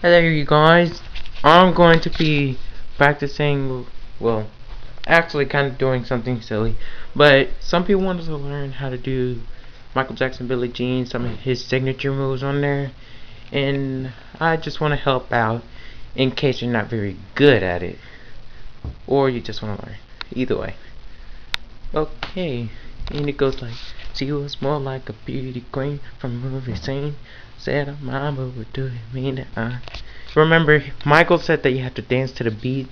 Hello you guys, I'm going to be practicing, well, actually kind of doing something silly, but some people wanted to learn how to do Michael Jackson, Billie Jean, some of his signature moves on there, and I just want to help out in case you're not very good at it, or you just want to learn, either way. Okay, and it goes like, she was more like a beauty queen from a movie scene. Said her mama would do it, mean that I. Remember, Michael said that you have to dance to the beat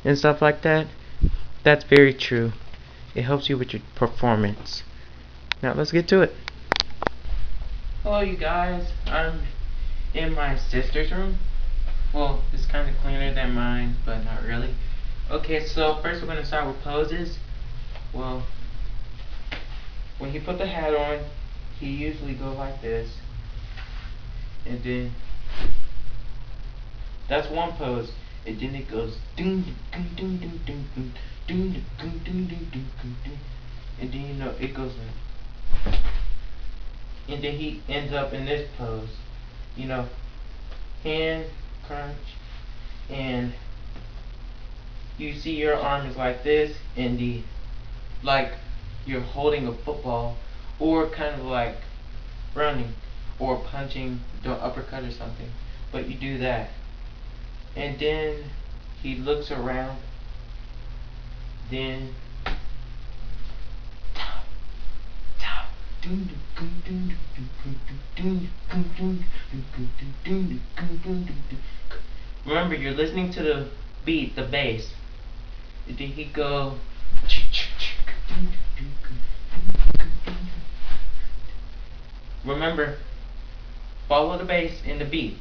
and stuff like that. That's very true. It helps you with your performance. Now let's get to it. Hello, you guys. I'm in my sister's room. Well, it's kind of cleaner than mine, but not really. Okay, so first we're gonna start with poses. Well, when he put the hat on, he usually go like this, and then that's one pose, and then it goes ding ding ding ding ding ding ding ding ding ding ding, and then you know it goes like, and then he ends up in this pose, you know, hand crunch, and you see your arm is like this, and the like you're holding a football, or kind of like running, or punching the uppercut or something, but you do that. And then he looks around, then remember, you're listening to the beat, the bass. And then he go, remember, follow the bass and the beat.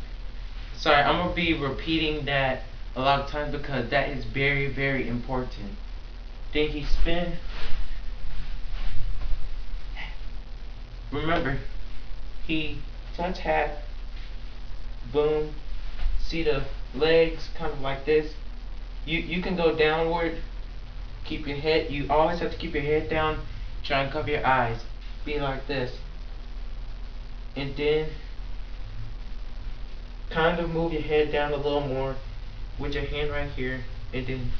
Sorry, I'm gonna be repeating that a lot of times because that is very, very important. Then he spin. Remember, he touch hat, boom, see the legs kind of like this. You can go downward, keep your head, you always have to keep your head down, try and cover your eyes, be like this. And then kind of move your head down a little more with your hand right here, and then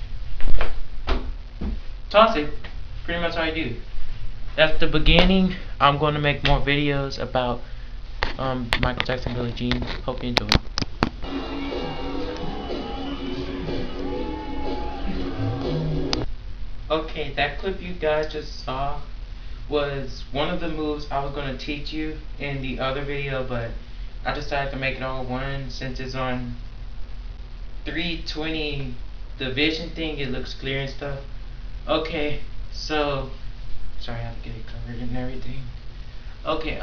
toss it. Pretty much how I do. That's the beginning. I'm going to make more videos about Michael Jackson, Billie Jean. Hope you enjoy. Okay, that clip you guys just saw was one of the moves I was going to teach you in the other video, but I decided to make it all one since it's on 320, the vision thing, it looks clear and stuff. Okay, so sorry, I have to get it covered and everything. Okay,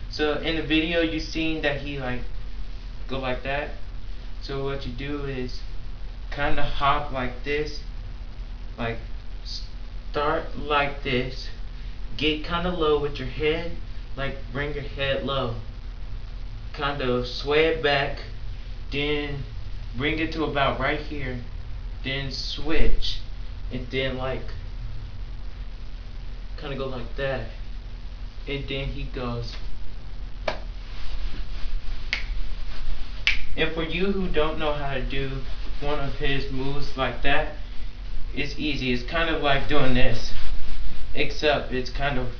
so in the video you seen that he like go like that. So what you do is kind of hop like this, like start like this, get kind of low with your head, like bring your head low, kind of sway it back, then bring it to about right here, then switch, and then like kind of go like that, and then he goes. And for you who don't know how to do one of his moves like that, it's easy. It's kind of like doing this, except it's kind of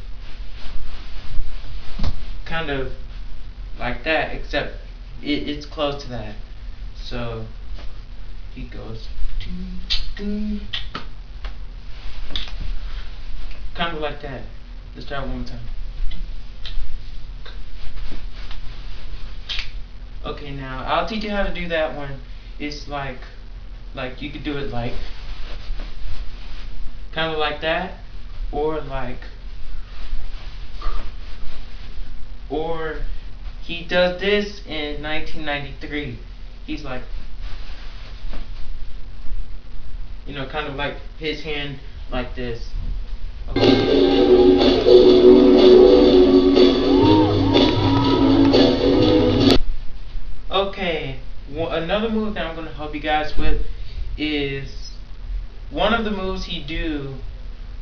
like that, except it's close to that. So he goes kind of like that. Let's try it one more time. Okay, now I'll teach you how to do that one. It's like you could do it like kind of like that, or like, or he does this in 1993. He's like, you know, kind of like his hand like this. Okay, another move that I'm going to help you guys with is one of the moves he do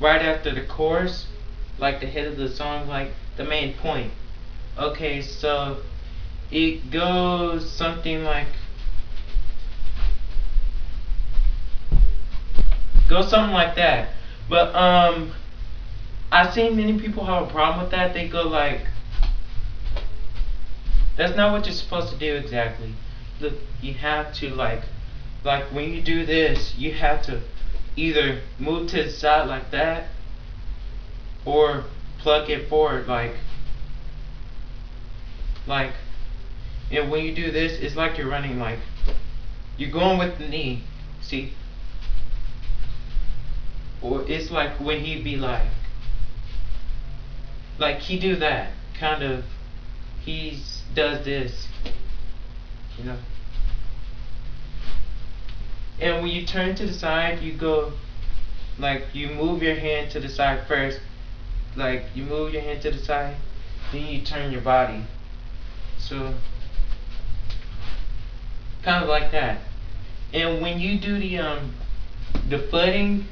right after the chorus, like the head of the song, like the main point. Okay, so it goes something like that. But I've seen many people have a problem with that. They go like, that's not what you're supposed to do exactly. Look, you have to like when you do this, you have to either move to the side like that or plug it forward like and when you do this, it's like you're running, like you're going with the knee. See? Or it's like when he'd be like he do that kind of, he does this, you know. And when you turn to the side, you go like you move your hand to the side first, like you move your hand to the side, then you turn your body. So kind of like that. And when you do the footing,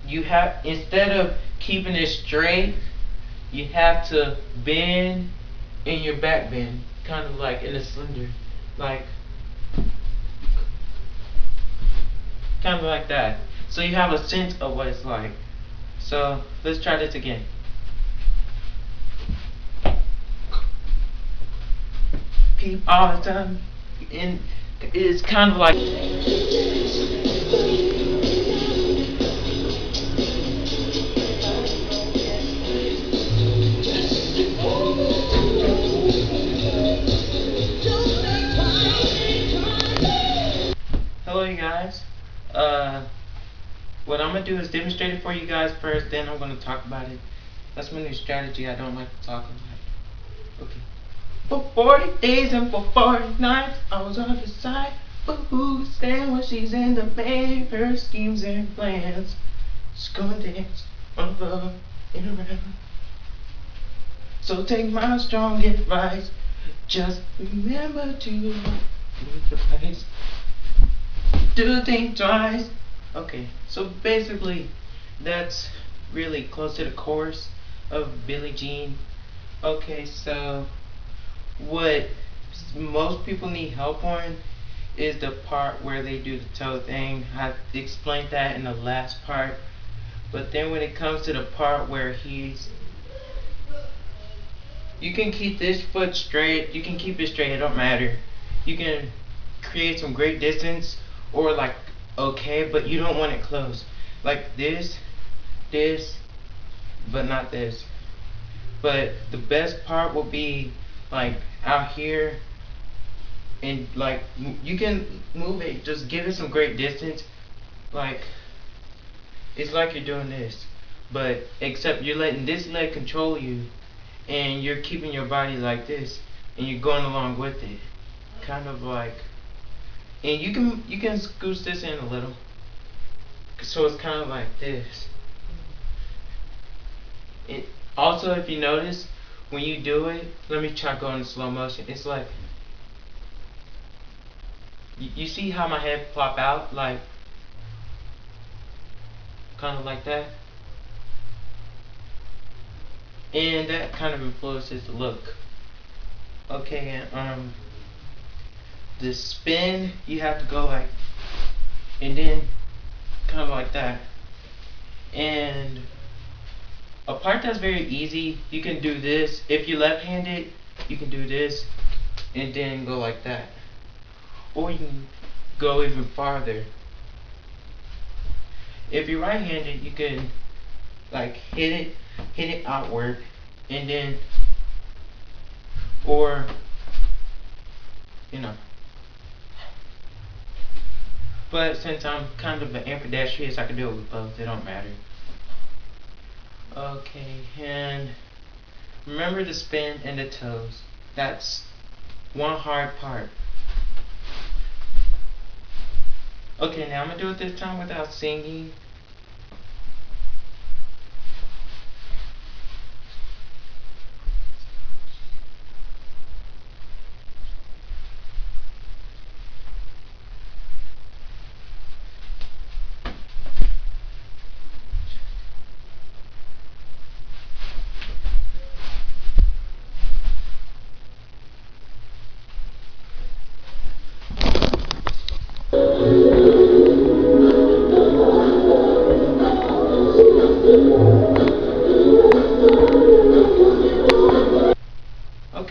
you have, instead of keeping it straight, you have to bend in your back bend, kind of like in a slender, like kind of like that. So you have a sense of what it's like. So let's try this again. Peep all the time, and it's kind of like. Hello, you guys. What I'm gonna do is demonstrate it for you guys first, then I'm gonna talk about it. That's my new strategy. I don't like to talk about it. Okay. For 40 days and for 40 nights, I was on the side. But who can stand when she's in the bed? Her schemes and plans. She's gonna dance on love in a round. So take my strong advice. Just remember to leave the place. Do think twice. Okay, so basically, that's really close to the chorus of Billie Jean. Okay, so what most people need help on is the part where they do the toe thing. I explained that in the last part. But then when it comes to the part where you can keep this foot straight, you can keep it straight, it don't matter. You can create some great distance, or like, okay, but you don't want it close. Like this, but not this. But the best part will be like out here, and like you can move it, just give it some great distance. Like it's like you're doing this, but except you're letting this leg control you, and you're keeping your body like this, and you're going along with it, kind of like. And you can scooch this in a little, so it's kind of like this. It also, if you notice, when you do it, let me try going in slow motion. It's like you see how my head plop out, like kind of like that, and that kind of influences the look. Okay, and the spin, you have to go like, and then kind of like that. And a part that's very easy, you can do this. If you're left-handed, you can do this and then go like that. Or you can go even farther. If you're right-handed, you can like hit it outward, and then, or you know. But since I'm kind of an ambidextrous, I can do it with both. It don't matter. Okay, and remember the spin and the toes. That's one hard part. Okay, now I'm gonna do it this time without singing.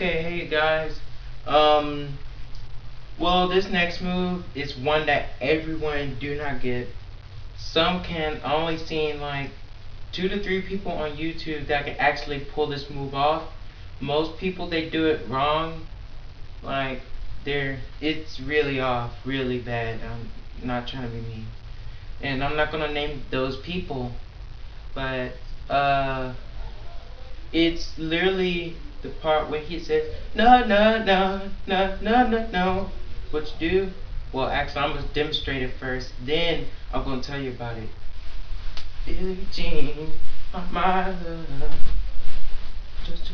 Okay, hey guys. Um, well, this next move is one that everyone do not get. Some can only see like 2 to 3 people on YouTube that can actually pull this move off. Most people they do it wrong. Like it's really off, really bad. I'm not trying to be mean, and I'm not gonna name those people, but it's literally the part where he says, no, no, no, no, no, no, no. What you do? Well, actually, I'm going to demonstrate it first. Then I'm going to tell you about it. Billie Jean, my love. Just to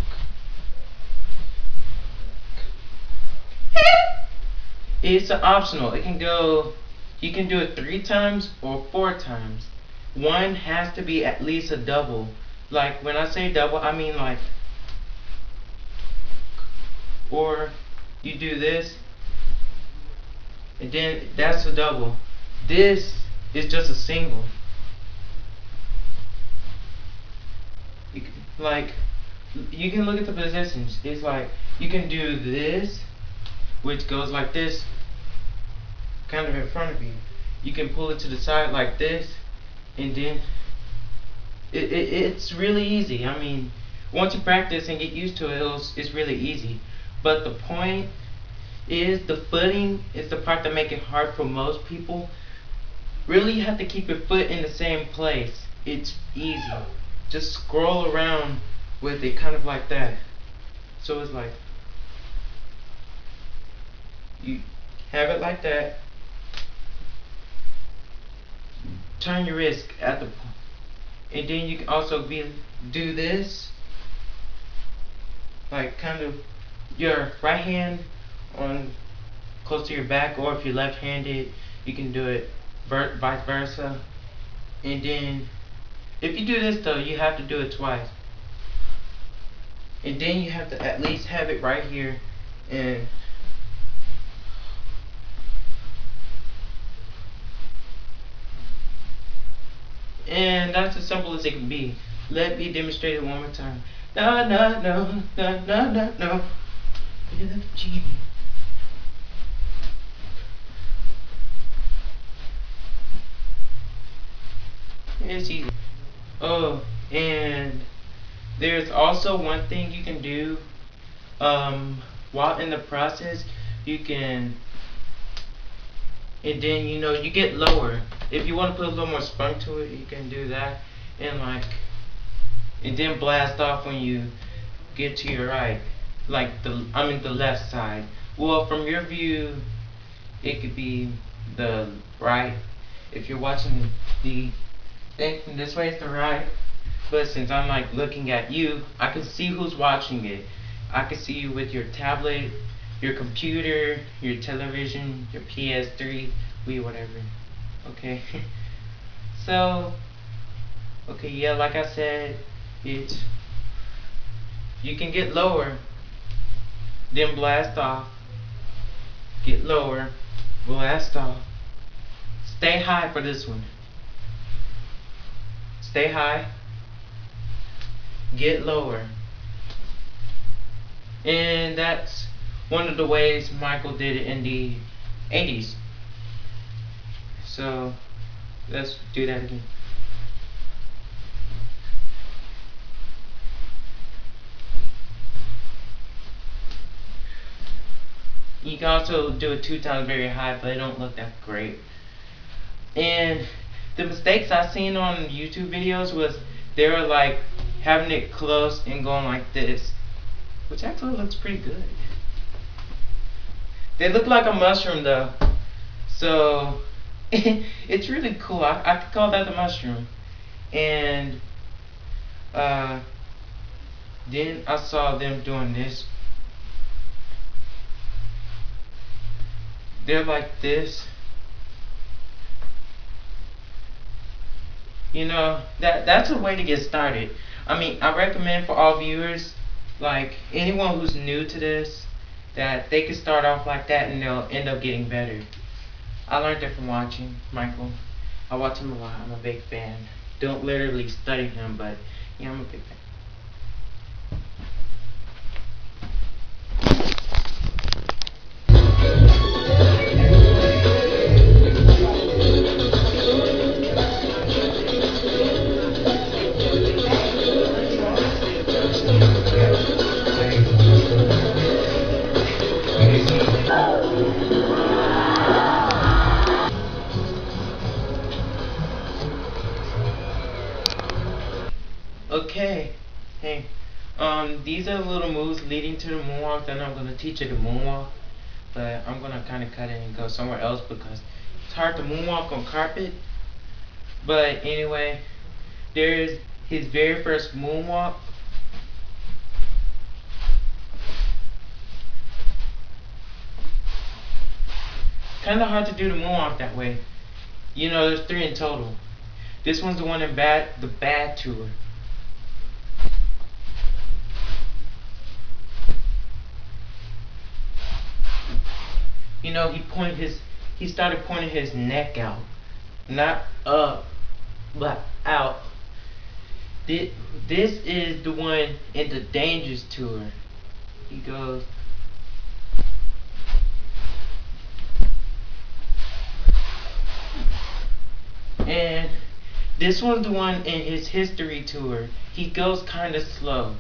it's optional. It can go, you can do it 3 times or 4 times. One has to be at least a double. Like when I say double, I mean like, or you do this, and then that's a double. This is just a single. Like, you can look at the positions. It's like you can do this, which goes like this, kind of in front of you. You can pull it to the side like this, and then it's really easy. I mean, once you practice and get used to it, it's really easy. But the point is, the footing is the part that makes it hard for most people. Really, you have to keep your foot in the same place. It's easy. Just scroll around with it kind of like that. So it's like, you have it like that. Turn your wrist at the point. And then you can also do this. Like kind of your right hand on close to your back, or if you're left-handed, you can do it vice versa. And then if you do this though, you have to do it twice. And then you have to at least have it right here, and that's as simple as it can be. Let me demonstrate it one more time. No, no, no, no, no, no, no. Genie. It's easy. Oh, and there's also one thing you can do while in the process. You can, and then you get lower. If you want to put a little more spunk to it, you can do that, and and then blast off when you get to your right, like the left side. Well, from your view, it could be the right. If you're watching the thing from this way, it's the right. But since I'm like looking at you, I can see who's watching it. I can see you with your tablet, your computer, your television, your PS3, Wii, whatever. Okay. So, okay, yeah, like I said, it's you can get lower, then blast off. Get lower, blast off. Stay high for this one. Stay high. Get lower. And that's one of the ways Michael did it in the 80s. So let's do that again. You can also do it 2 times very high, but it don't look that great. And the mistakes I seen on YouTube videos was they were like having it close and going like this, which actually looks pretty good. They look like a mushroom though, so it's really cool. I could call that a mushroom. And then I saw them doing this. They're like this. That's a way to get started. I mean, I recommend for all viewers, like anyone who's new to this, that they can start off like that and they'll end up getting better. I learned it from watching Michael. I watch him a lot. I'm a big fan. Don't literally study him, but yeah, I'm a big fan. these are the little moves leading to the moonwalk. Then I'm going to teach you the moonwalk. But I'm going to kind of cut it and go somewhere else because it's hard to moonwalk on carpet. But anyway, there's his very first moonwalk. Kind of hard to do the moonwalk that way. You know, there's 3 in total. This one's the one in the bad tour. You know, he started pointing his neck out, not up, but out. This is the one in the Dangerous tour. He goes. And this one's the one in his History tour. He goes kind of slow.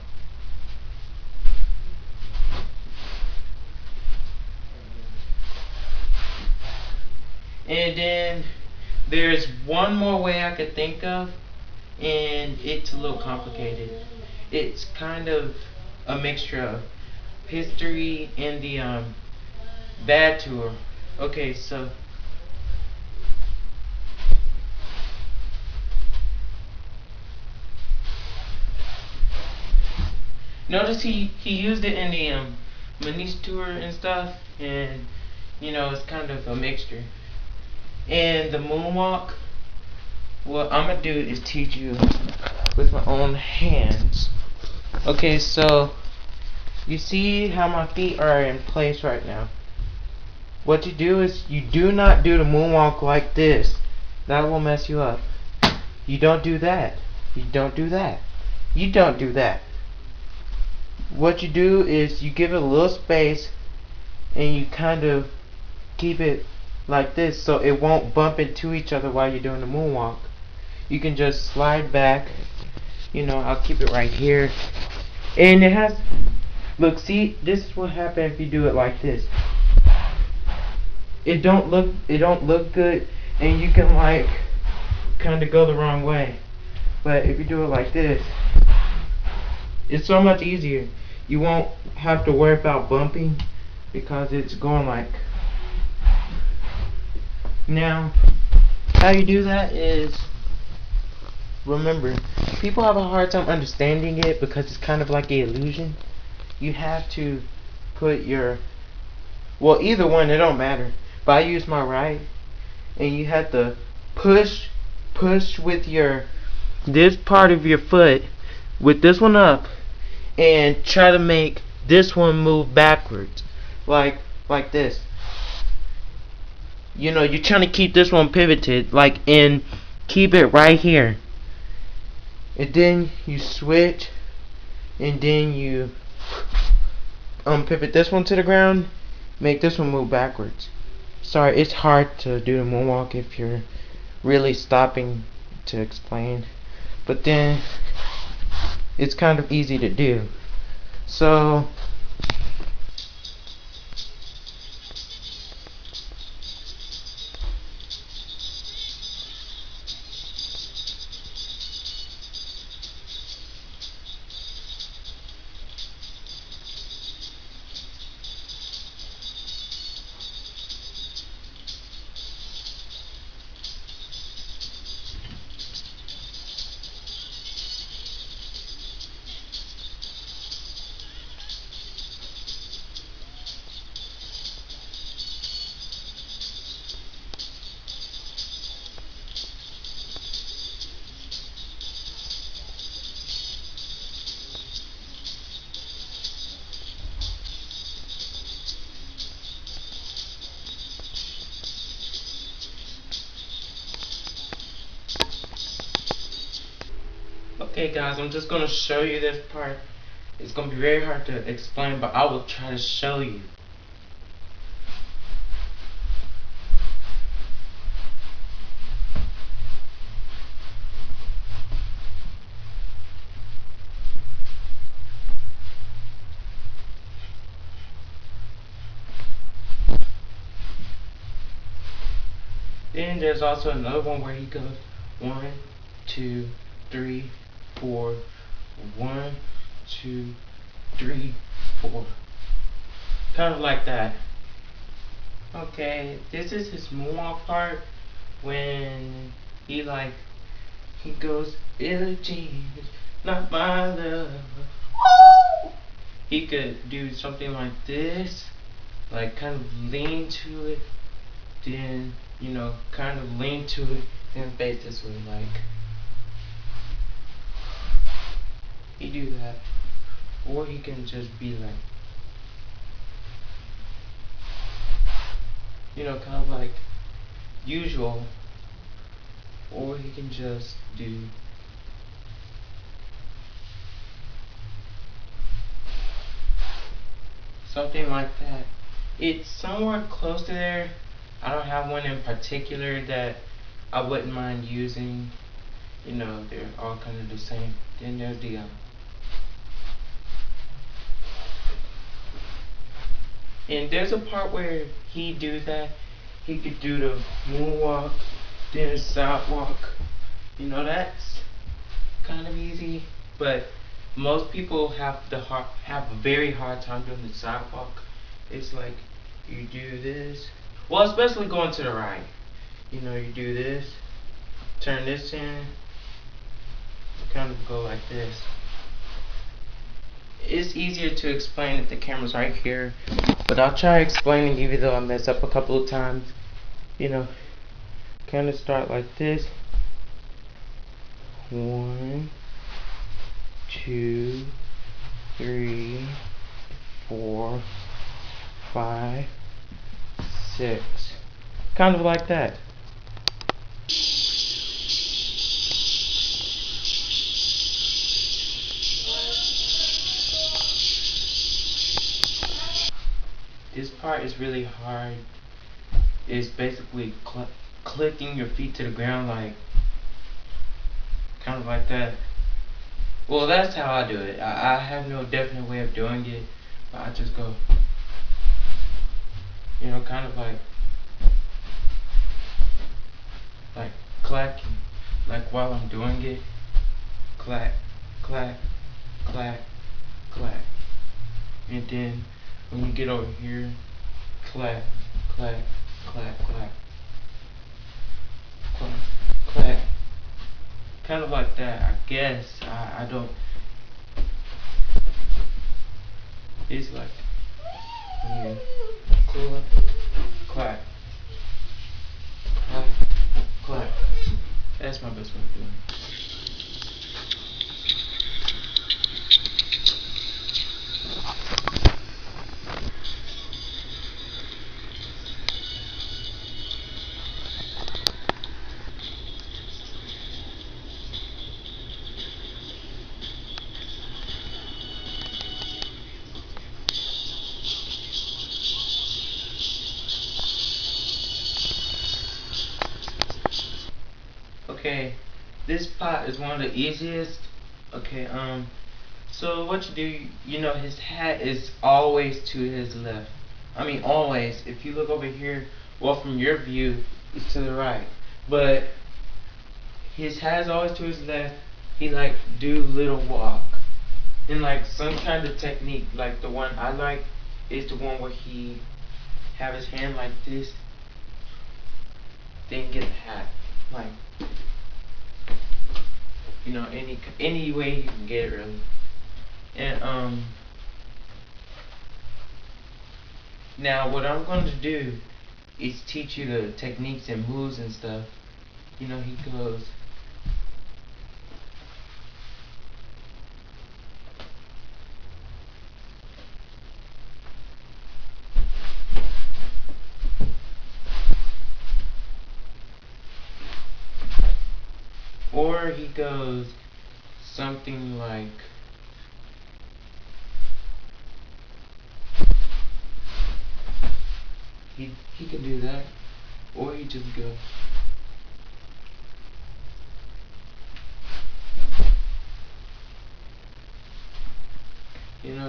And then there's one more way I could think of, and it's a little complicated. It's kind of a mixture of History and the bad tour. Okay, so notice he used it in the Manish tour and stuff, and you know, it's kind of a mixture. And the moonwalk, what I'm gonna do is teach you with my own hands. Okay, so you see how my feet are in place right now. What you do is you do not do the moonwalk like this. That will mess you up. You don't do that. You don't do that. You don't do that. What you do is you give it a little space and you kind of keep it like this so it won't bump into each other while you're doing the moonwalk. You can just slide back. You know, I'll keep it right here. And it has, look, see, this is what happens if you do it like this. It don't look good, and you can like kind of go the wrong way. But if you do it like this, it's so much easier. You won't have to worry about bumping because it's going like. Now, how you do that is, remember, people have a hard time understanding it because it's kind of like an illusion. You have to put your, well, either one, it don't matter. But I use my right, and you have to push with this part of your foot, with this one up, and try to make this one move backwards, like this. You know, you're trying to keep this one pivoted, and keep it right here. And then you switch, and then you pivot this one to the ground, make this one move backwards. Sorry, it's hard to do the moonwalk if you're really stopping to explain, but then it's kind of easy to do. So okay guys, I'm just going to show you this part. It's going to be very hard to explain, but I will try to show you. Then there's also another one where he goes 1, 2, 3, 4, 1, 2, 3, 4. Kind of like that. Okay, this is his moonwalk part when he like he goes, Billie Jean, not my love. Woo! He could do something like this, like kind of lean to it, then kind of lean to it, then face this way, like he do that, or he can just be like, kind of like usual, or he can just do something like that. It's somewhat close to there. I don't have one in particular that I wouldn't mind using. They're all kind of the same. Then there's the and there's a part where he do that. He could do the moonwalk, then the sidewalk. That's kind of easy, but most people have a very hard time doing the sidewalk. It's like you do this. Well, especially going to the right. You do this, turn this in, kind of go like this. It's easier to explain if the camera's right here, but I'll try explaining even though I mess up a couple of times. Kind of start like this. 1, 2, 3, 4, 5, 6. Kind of like that. This part is really hard. It's basically clicking your feet to the ground, like kind of like that. Well, that's how I do it. I have no definite way of doing it. But I just go, kind of like clacking, like while I'm doing it. Clack, clack, clack, clack. And then when you get over here, clack, clack, clack, clack, clack, clack. Kind of like that, I guess. I don't. It's like when you clack, clack, clack. That's my best way of doing it. Okay, this part is one of the easiest. Okay, so what you do, his hat is always to his left. I mean, always. If you look over here, well, from your view, it's to the right. But his hat is always to his left. He like do little walk. And like some kind of technique, like the one I like, is the one where he have his hand like this, then get the hat. Like, any way you can get it really. And now what I'm going to do is teach you the techniques and moves and stuff. He goes, or he goes something like, he can do that, or he just goes.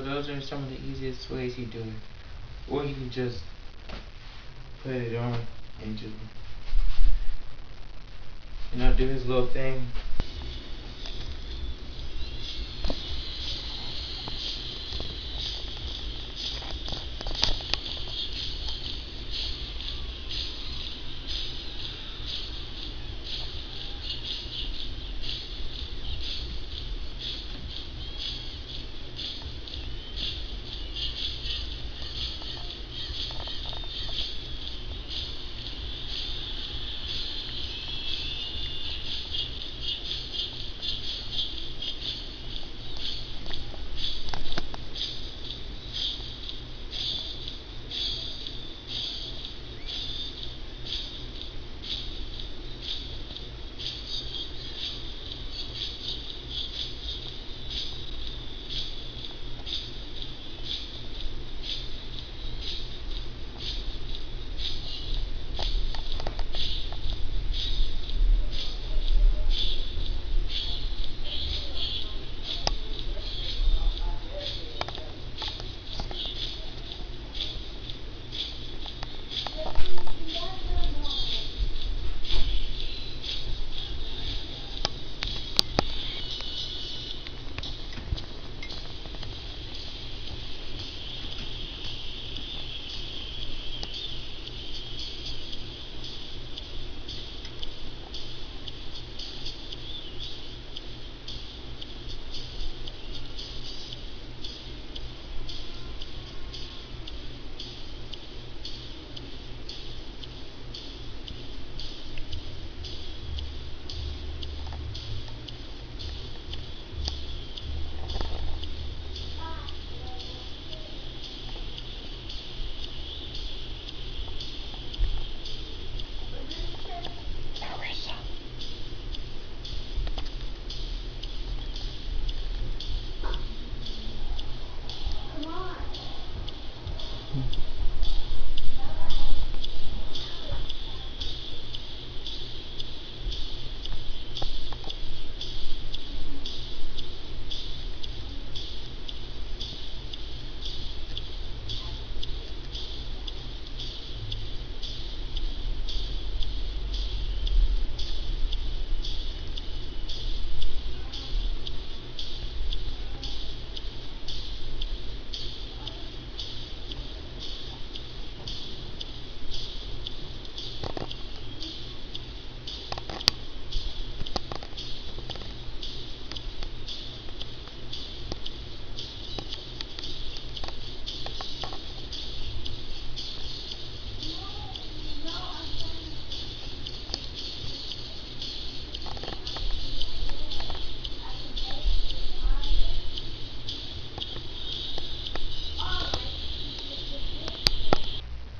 Those are some of the easiest ways he do it. Or you can just put it on and just do his little thing.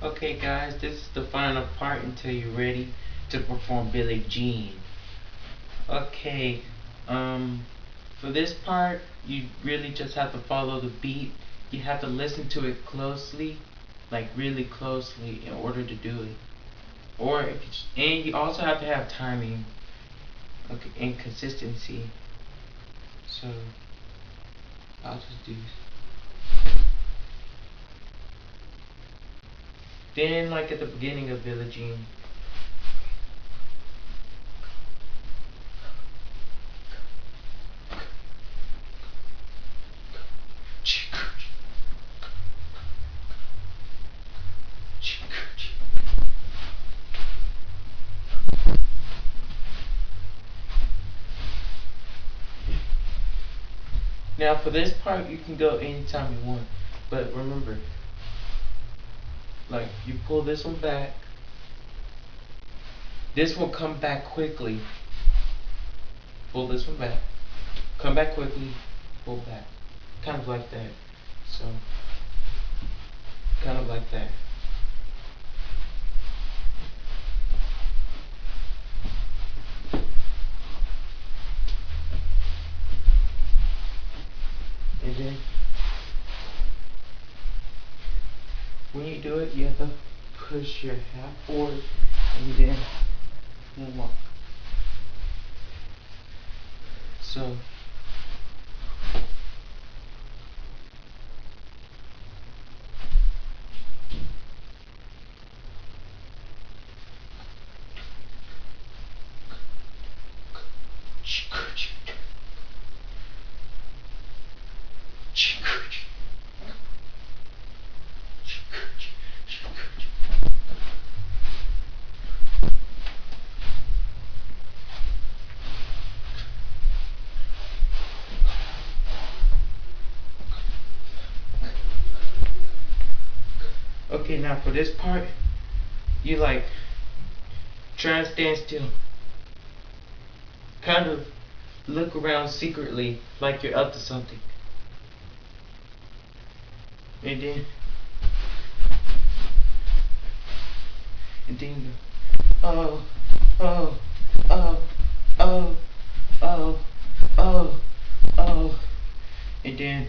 Okay guys, this is the final part until you're ready to perform Billie Jean. Okay, for this part, you really just have to follow the beat. You have to listen to it closely, like really closely, in order to do it. Or if you, and you also have to have timing, okay, and consistency. So I'll just do this. Then, like at the beginning of Billie Jean. Now for this part you can go anytime you want, but remember, like you pull this one back, this will come back quickly. Pull this one back, come back quickly, pull back, kind of like that. So kind of like that. And then when you do it, you have to push your hat forward and then walk. So okay, now for this part, you like try and stand still. Kind of look around secretly like you're up to something. And then you go, oh, oh, oh, oh, oh, oh. And then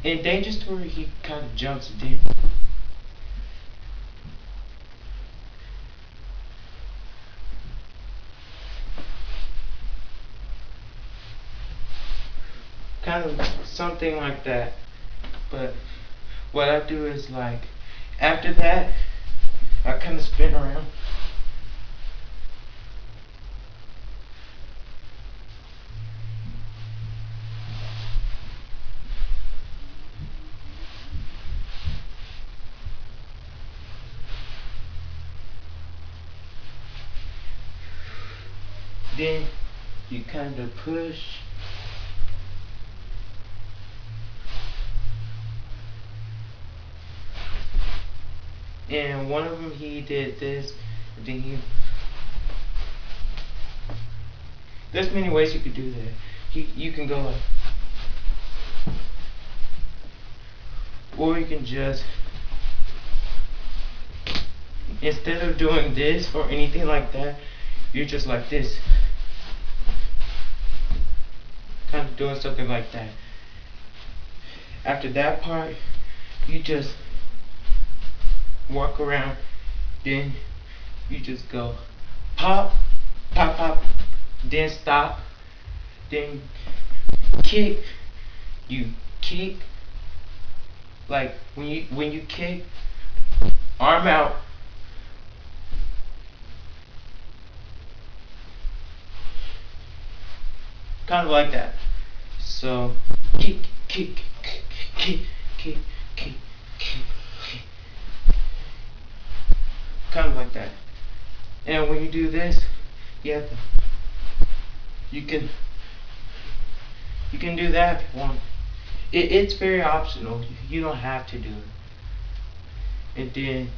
in Danger Story he kind of jumps and then kind of something like that. But what I do is like after that I kind of spin around. Then you kind of push. And one of them he did this, and then there's many ways you could do that. You can go like, or you can just, instead of doing this or anything like that, you're just like this. Kind of doing something like that. After that part, you just walk around, then you just go pop, pop, pop, then stop, then kick. You kick, like when you kick, arm out, kind of like that. So kick, kick, kick, kick, kick, kick, kick, kick, kind of like that. And when you do this, you have to, you can do that if you want. It's very optional. You don't have to do it. And then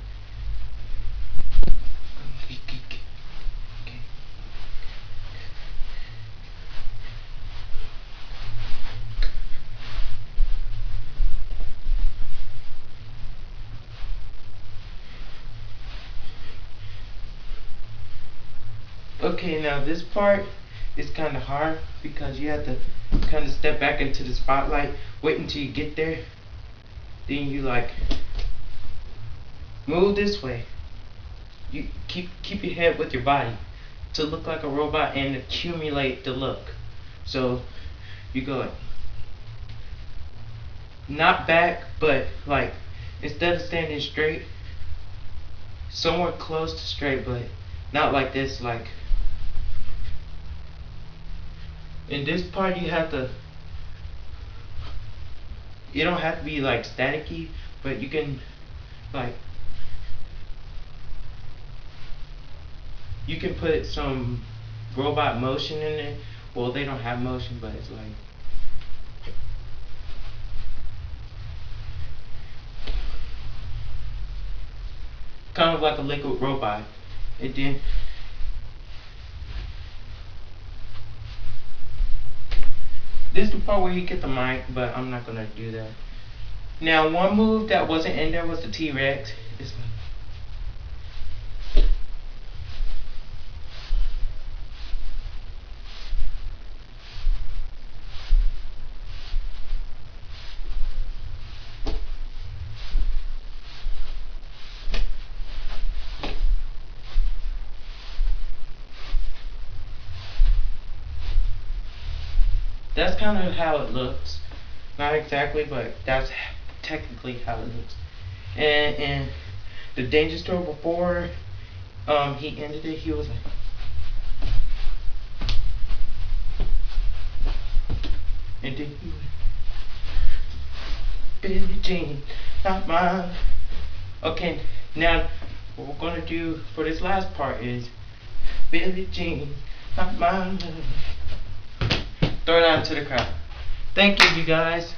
okay, now this part is kind of hard because you have to kind of step back into the spotlight, wait until you get there, then you like move this way. You keep your head with your body to look like a robot and accumulate the look. So you go like, not back, but like instead of standing straight, somewhere close to straight, but not like this. Like in this part, you have to. You don't have to be like staticky, but you can like. You can put some robot motion in it. Well, they don't have motion, but it's like kind of like a liquid robot. And then this is the part where you get the mic, but I'm not gonna do that. Now, one move that wasn't in there was the T-Rex. It's like, that's kind of how it looks. Not exactly, but that's technically how it looks. And the danger store before he ended it, he was like, and then he went, Billie Jean, not mine. Okay, now what we're gonna do for this last part is Billie Jean, not mine. Throw it out to the crowd. Thank you, you guys.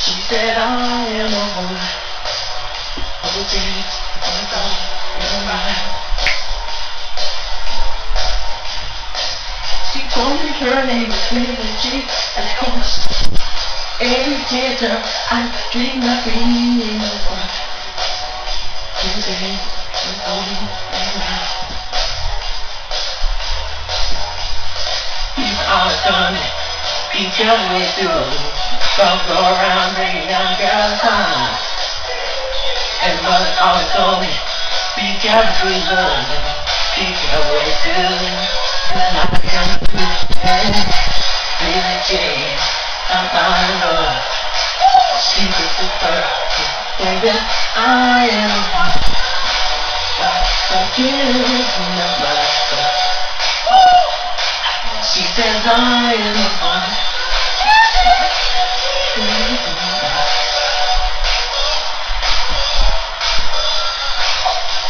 She said I am a woman. I will dance, I will go, you're mine. She told me her name was Billie Jean, and of course, every teardrop I dream of being a one. You dance, you go, you're mine. You've always done it, be careful with you. Don't go around bringing young girls home. And mother always told me, be careful with love, be careful with you. And I can't pretend, Billie Jean, I'm not in love. She was the first, baby, I am. kiss not myself. She says I am the one.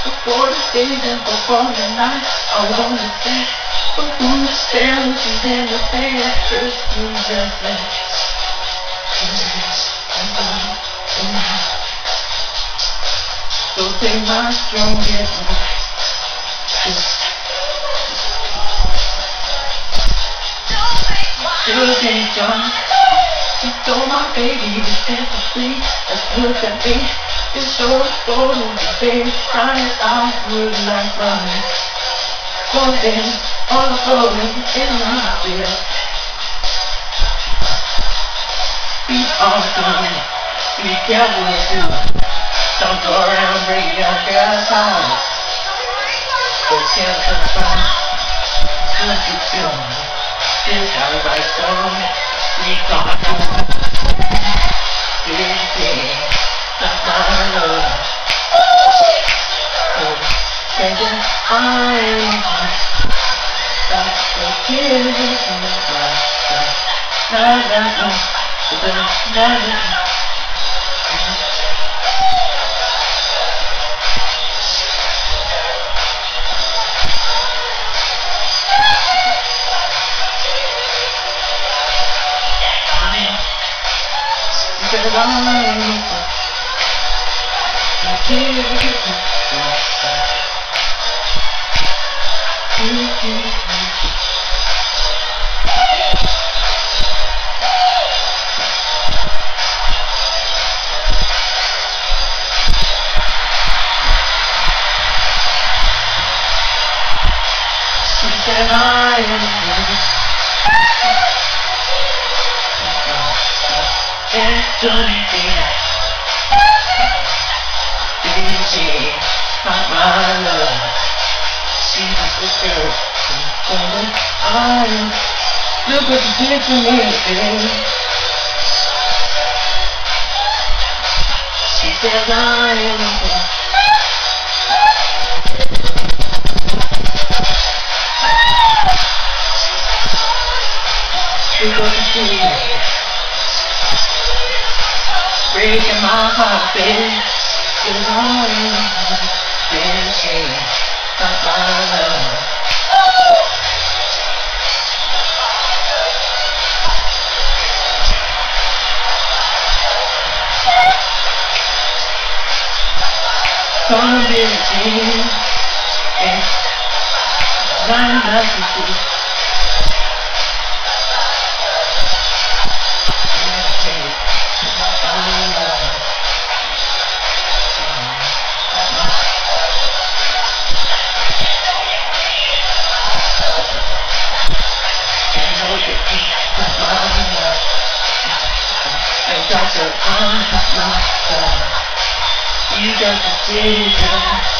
Before the days and before the night, I wanna stay. But who stares she's in the face? First you just let so take my strongest advice. Still can't jump. She told my baby to stand for free. Let's look at me. It's so golden, baby, crying out would like running. Falling on the floor in my bed. Be awesome, be careful too. Don't go around breaking your girl's heart. But can't confront what you feel. This how I go. We can't do this thing. Not my love. Changing I'm that's the kiss in the glass. Look what you did to me, baby. She says I am the one. Look what you did. Breaking my heart, baby. Cause I am the one. Then she not my love. Gonna be a dream, and I'm not to see. You got the decision.